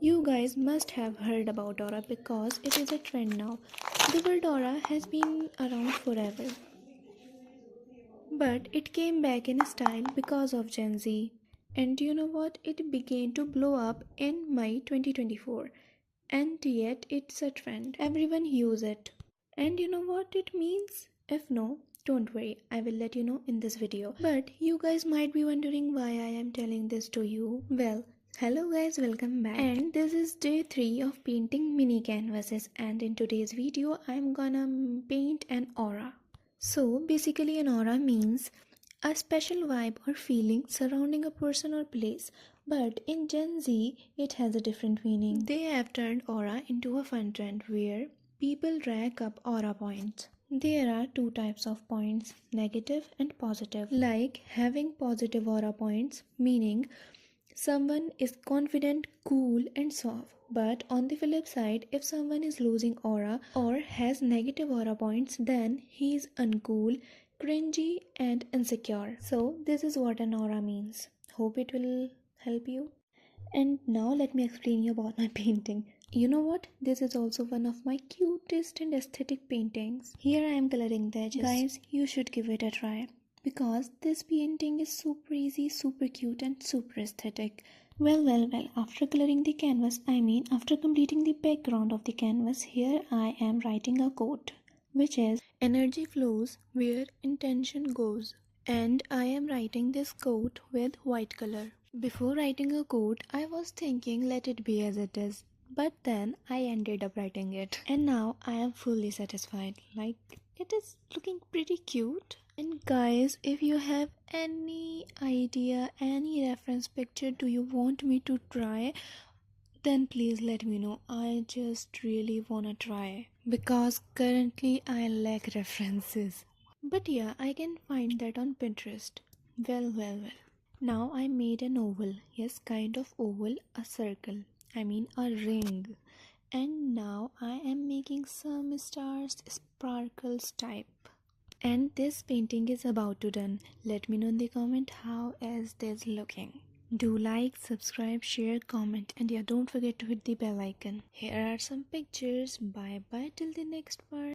You guys must have heard about aura because it is a trend now. The word aura has been around forever, but it came back in style because of Gen Z. And you know what? It began to blow up in May 2024. And yet it's a trend. Everyone uses it. And you know what it means? If no, don't worry, I will let you know in this video. But you guys might be wondering why I am telling this to you. Well, hello guys, welcome back. And this is day 3 of painting mini canvases, and in today's video I'm gonna paint an aura. So basically an aura means a special vibe or feeling surrounding a person or place. But in Gen Z, it has a different meaning. They have turned aura into a fun trend where people rack up aura points. There are two types of points, negative and positive. Like having positive aura points, meaning someone is confident, cool, and soft. But on the flip side, if someone is losing aura or has negative aura points, then he is uncool, cringy, and insecure. So, this is what an aura means. Hope it will help you. And now let me explain you about my painting. You know what? This is also one of my cutest and aesthetic paintings. Here I am coloring the edges. Guys, you should give it a try because this painting is super easy, super cute, and super aesthetic. Well, after coloring the canvas, after completing the background of the canvas, here I am writing a quote, which is energy flows where intention goes. And I am writing this quote with white color. Before writing a quote, I was thinking let it be as it is. But then I ended up writing it. And now I am fully satisfied. Like, it is looking pretty cute. And guys, if you have any idea, any reference picture do you want me to try, then please let me know. I just really wanna try. Because currently I lack references. But yeah, I can find that on Pinterest. Well. Now I made an oval. Yes, kind of oval, a circle. A ring. And now I am making some stars, sparkles type. And this painting is about to done. Let me know in the comment how is this looking. Do like, subscribe, share, comment, and yeah, don't forget to hit the bell icon. Here are some pictures. Bye bye till the next part.